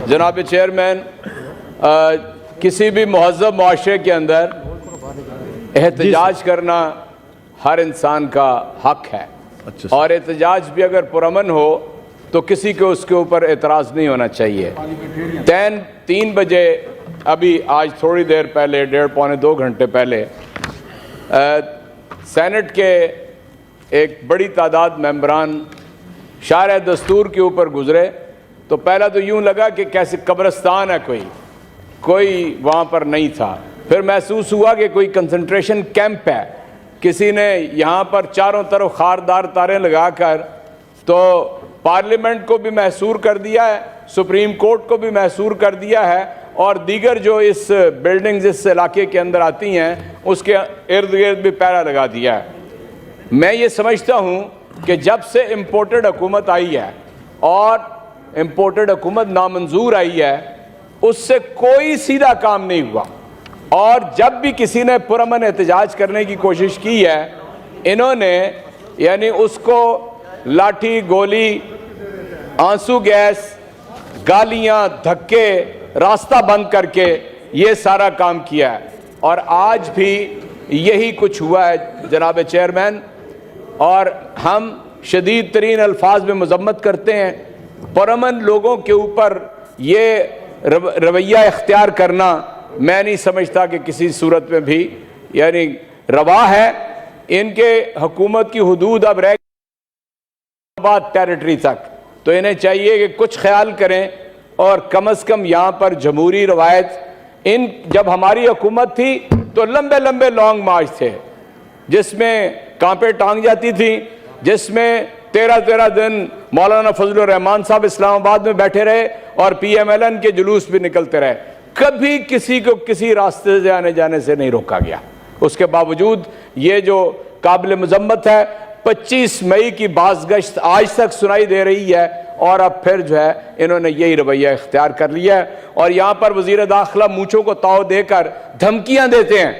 जनाब चेयरमैन, किसी भी महज़्ज़ब मुआशरे के अंदर एहतजाज करना हर इंसान का हक है। और एहतजाज भी अगर पुरअमन हो तो किसी को उसके ऊपर एतराज़ नहीं होना चाहिए। 3 बजे अभी आज थोड़ी देर पहले, 1.5-2 घंटे पहले, सेनेट के एक बड़ी तादाद मेंबरान शार दस्तूर के ऊपर गुजरे तो पहला तो यूं लगा कि कैसे कब्रिस्तान है, कोई वहाँ पर नहीं था। फिर महसूस हुआ कि कोई कंसंट्रेशन कैंप है। किसी ने यहाँ पर चारों तरफ खारदार तारें लगाकर तो पार्लियामेंट को भी महसूर कर दिया है, सुप्रीम कोर्ट को भी महसूर कर दिया है, और दीगर जो इस बिल्डिंग्स इस इलाके के अंदर आती हैं उसके इर्द गिर्द भी पैरा लगा दिया है। मैं ये समझता हूँ कि जब से इम्पोर्टेड हुकूमत आई है और इम्पोर्टेड हुकूमत नामंजूर आई है, उससे कोई सीधा काम नहीं हुआ। और जब भी किसी ने पुरअमन एहतजाज करने की कोशिश की है, इन्होंने यानी उसको लाठी, गोली, आंसू गैस, गालियां, धक्के, रास्ता बंद करके ये सारा काम किया है। और आज भी यही कुछ हुआ है जनाब चेयरमैन। और हम शदीद तरीन अल्फाज में मजम्मत करते हैं। पुरअमन लोगों के ऊपर ये रवैया इख्तियार करना मैं नहीं समझता कि किसी सूरत में भी यानी रवा है। इनके हुकूमत की हुदूद अब रह बाद टेरिटरी तक, तो इन्हें चाहिए कि कुछ ख्याल करें और कम से कम यहाँ पर जमहूरी रवायत, जब हमारी हुकूमत थी तो लंबे लंबे लॉन्ग मार्च थे जिसमें कांपे टांग जाती थी, जिसमें 13 दिन मौलाना फजलुर रहमान साहब इस्लामाबाद में बैठे रहे और PMLN के जुलूस भी निकलते रहे। कभी किसी को किसी रास्ते से आने जाने से नहीं रोका गया। उसके बावजूद ये जो काबिल मजम्मत है, 25 मई की बाज़गश्त आज तक सुनाई दे रही है और अब फिर जो है इन्होंने यही रवैया इख्तियार कर लिया है। और यहाँ पर वज़ीर दाखिला मूंछों को ताव देकर धमकियां देते हैं,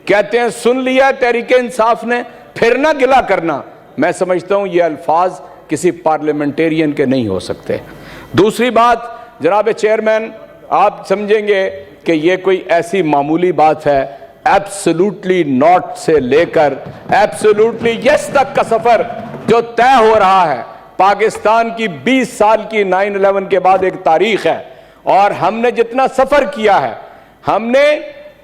कहते हैं सुन लिया तहरीके इंसाफ ने, फिर ना गिला करना। मैं समझता हूँ ये अल्फाज किसी पार्लियामेंटेरियन के नहीं हो सकते। दूसरी बात जनाब चेयरमैन, आप समझेंगे कि ये कोई ऐसी मामूली बात है। एब्सोल्युटली नॉट से लेकर एब्सोल्युटली यस तक का सफर जो तय हो रहा है, पाकिस्तान की 20 साल की 9/11 के बाद एक तारीख है। और हमने जितना सफर किया है, हमने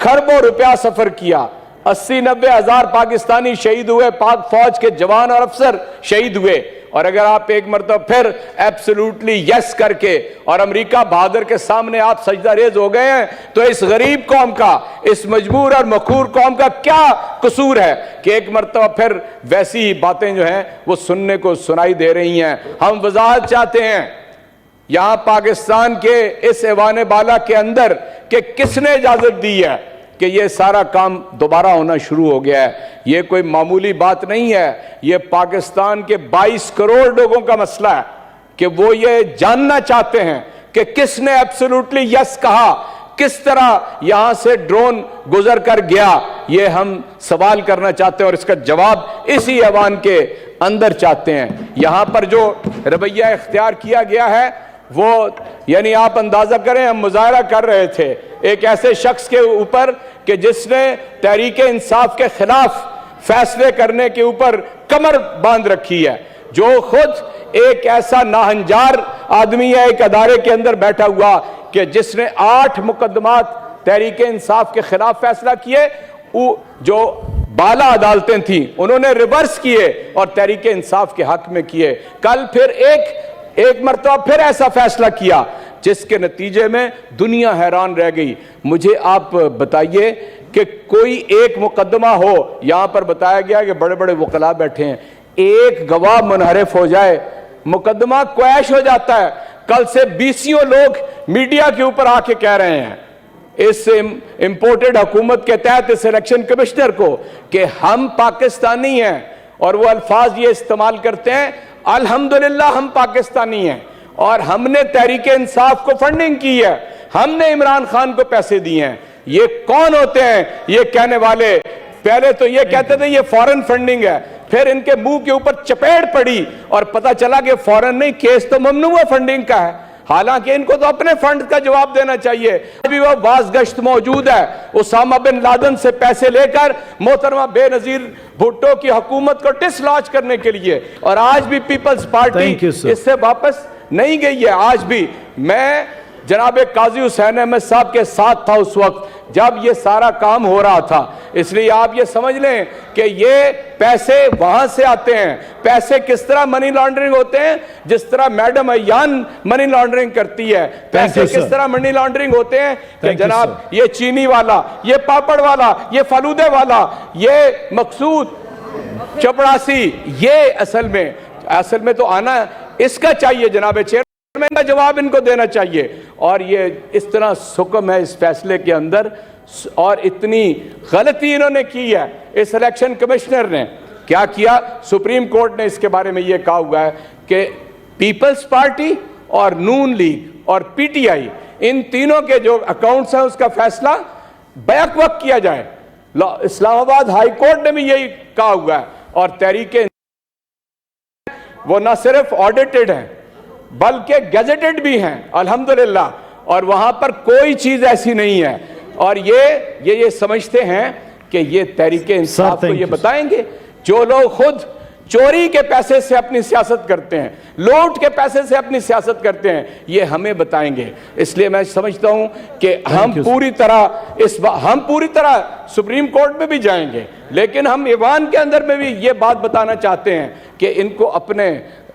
खरबों रुपया सफर किया, 80-90 हज़ार पाकिस्तानी शहीद हुए, पाक फौज के जवान और अफसर शहीद हुए। और अगर आप एक मरतबा फिर एब्सोल्युटली यस करके और अमेरिका बहादुर के सामने आप सजदा रेज हो गए हैं, तो इस गरीब कौम का, इस मजबूर और मखूर कौम का क्या कसूर है कि एक मरतबा फिर वैसी ही बातें जो हैं वो सुनने को सुनाई दे रही हैं। हम वजाहत चाहते हैं यहां पाकिस्तान के इस ऐवान बाला के अंदर कि किसने इजाजत दी है कि ये सारा काम दोबारा होना शुरू हो गया है। ये कोई मामूली बात नहीं है। ये पाकिस्तान के 22 करोड़ लोगों का मसला है कि वो ये जानना चाहते हैं कि किसने एब्सोल्युटली यस कहा, किस तरह यहां से ड्रोन गुजर कर गया। ये हम सवाल करना चाहते हैं और इसका जवाब इसी ऐवान के अंदर चाहते हैं। यहां पर जो रवैया इख्तियार किया गया है वो यानी आप अंदाजा करें, हम मुजाहरा कर रहे थे एक ऐसे शख्स के ऊपर कि जिसने तहरीके इंसाफ के खिलाफ फैसले करने के ऊपर कमर बांध रखी है, जो खुद एक ऐसा नाहंजार आदमी है एक अदारे के अंदर बैठा हुआ कि जिसने 8 मुकदमात तहरीके इंसाफ के खिलाफ फैसला किए। जो बाला अदालतें थी उन्होंने रिवर्स किए और तहरीके इंसाफ के हक में किए। कल फिर एक मरतबा फिर ऐसा फैसला किया जिसके नतीजे में दुनिया हैरान रह गई। मुझे आप बताइए कि कोई एक मुकदमा हो, यहां पर बताया गया कि बड़े बड़े वकला बैठे हैं, एक गवाह मुनहरिफ हो जाए, मुकदमा क्वैश हो जाता है। कल से 20 लोग मीडिया के ऊपर आके कह रहे हैं इस इंपोर्टेड हुकूमत के तहत इस इलेक्शन कमिश्नर को कि हम पाकिस्तानी हैं, और वो अल्फाज ये इस्तेमाल करते हैं अल्हम्दुलिल्लाह हम पाकिस्तानी हैं और हमने तहरीके इंसाफ को फंडिंग की है, हमने इमरान खान को पैसे दिए हैं। ये कौन होते हैं ये कहने वाले? पहले तो ये कहते थे ये फॉरेन फंडिंग है, फिर इनके मुंह के ऊपर चपेट पड़ी और पता चला कि फॉरेन नहीं, केस तो ममनुआ फंडिंग का है। हालांकि इनको तो अपने फंड का जवाब देना चाहिए। अभी वो बाज़गश्त मौजूद है उसामा बिन लादेन से पैसे लेकर मोहतरमा बेनजीर भुट्टो की हुकूमत को डिसलॉन्च करने के लिए, और आज भी पीपल्स पार्टी इससे वापस नहीं गई है। आज भी मैं जनाब काजी हुसैन अहमद साहब के साथ था उस वक्त जब ये सारा काम हो रहा था, इसलिए आप ये समझ लें कि ये पैसे वहां से आते हैं। पैसे किस तरह मनी लॉन्ड्रिंग होते हैं, जिस तरह मैडम अयान मनी लॉन्ड्रिंग करती है। पैसे किस तरह मनी लॉन्ड्रिंग होते हैं कि जनाब ये चीनी वाला, ये पापड़ वाला, ये फालूदे वाला, ये मकसूद चपड़ासी, ये असल में तो आना इसका चाहिए जनाब चेयरमैन का जवाब इनको देना चाहिए। और ये इस तरह सुकम है इस फैसले के अंदर, और इतनी गलती इन्होंने की है। इस इलेक्शन कमिश्नर ने क्या किया, सुप्रीम कोर्ट ने इसके बारे में ये कहा हुआ है कि पीपल्स पार्टी और नून लीग और पीटीआई इन तीनों के जो अकाउंट्स हैं उसका फैसला बैक वक्त किया जाए। इस्लामाबाद हाई कोर्ट ने भी यही कहा हुआ है। और तहरीके वो न सिर्फ ऑडिटेड हैं बल्कि गैजेटेड भी हैं अल्हम्दुलिल्लाह, और वहां पर कोई चीज ऐसी नहीं है। और ये समझते हैं कि ये तहरीके इंसाफ को ये बताएंगे। जो लोग खुद चोरी के पैसे से अपनी सियासत करते हैं, लूट के पैसे से अपनी सियासत करते हैं, ये हमें बताएंगे। इसलिए मैं समझता हूं कि हम पूरी तरह सुप्रीम कोर्ट में भी जाएंगे, लेकिन हम ईवान के अंदर में भी ये बात बताना चाहते हैं कि इनको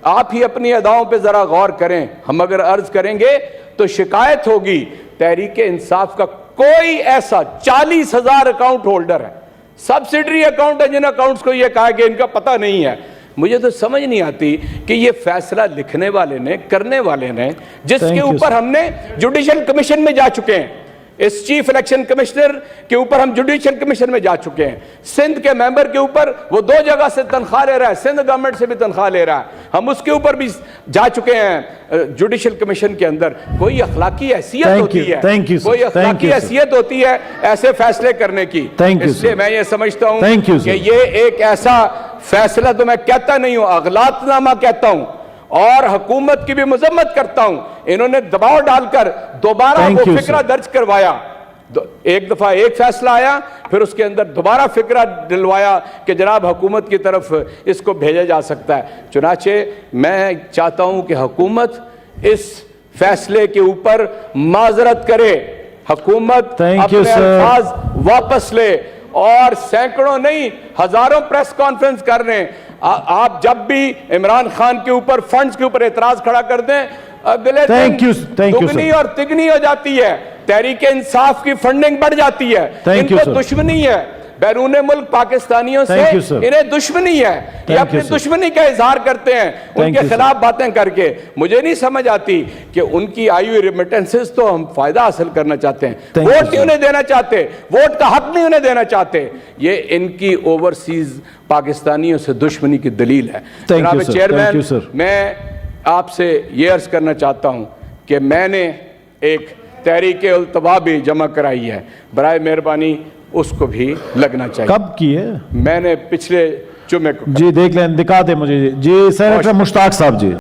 आप ही अपनी अदाओं पे जरा गौर करें। हम अगर अर्ज करेंगे तो शिकायत होगी। तहरीके इंसाफ का कोई ऐसा 40,000 अकाउंट होल्डर है, सब्सिडरी अकाउंट है, जिन अकाउंट्स को यह कहा कि इनका पता नहीं है। मुझे तो समझ नहीं आती कि ये फैसला लिखने वाले ने, करने वाले ने, जिसके ऊपर हमने जुडिशियल कमीशन में जा चुके हैं, इस चीफ इलेक्शन कमिश्नर के ऊपर हम जुडिशियल कमीशन में जा चुके हैं, सिंध के मेंबर के ऊपर वो 2 जगह से तनख्वाह ले रहा है, सिंध गवर्नमेंट से भी तनख्वाह ले रहा है, हम उसके ऊपर भी जा चुके हैं जुडिशियल कमीशन के अंदर। कोई अखलाकी हैसियत होती है, कोई अखलाकी हैसियत होती है ऐसे फैसले करने की। इसलिए मैं ये समझता हूं कि ये एक ऐसा फैसला, तो मैं कहता नहीं हूं, अगलातनामा कहता हूं, और हुकूमत की भी मजम्मत करता हूं। इन्होंने दबाव डालकर दोबारा वो फिक्रा दर्ज करवाया। एक दफा एक फैसला आया, फिर उसके अंदर दोबारा फिक्रा दिलवाया कि जनाब हुकूमत की तरफ इसको भेजा जा सकता है। चुनाचे मैं चाहता हूं कि हुकूमत इस फैसले के ऊपर माजरत करे, हुकूमत अपने अल्फाज वापस ले, और सैकड़ों नहीं हजारों प्रेस कॉन्फ्रेंस कर रहे हैं। आप जब भी इमरान खान के ऊपर फंड्स के ऊपर एतराज खड़ा कर दें, अगले दिन दुगनी और तिगनी हो जाती है, तहरीके इंसाफ की फंडिंग बढ़ जाती है। इनको दुश्मनी है बैरून मुल्क पाकिस्तानियों से, इन्हें दुश्मनी है, ये अपनी दुश्मनी का इजहार करते हैं उनके खिलाफ बातें करके। मुझे नहीं समझ आती कि उनकी आई हुई रेमिटेंसेस तो हम फायदा हासिल करना चाहते हैं, वोट नहीं उन्हें देना चाहते, वोट का हक नहीं उन्हें देना चाहते। ये इनकी ओवरसीज पाकिस्तानियों से दुश्मनी की दलील है। जनाब चेयरमैन, मैं आपसे ये अर्ज करना चाहता हूं कि मैंने एक तहरीके उल्तवा भी जमा कराई है, बराए मेहरबानी उसको भी लगना चाहिए। कब की है? मैंने पिछले जुमे को। जी देख लें, दिखा दे मुझे जी। सेनेटर मुश्ताक साहब जी।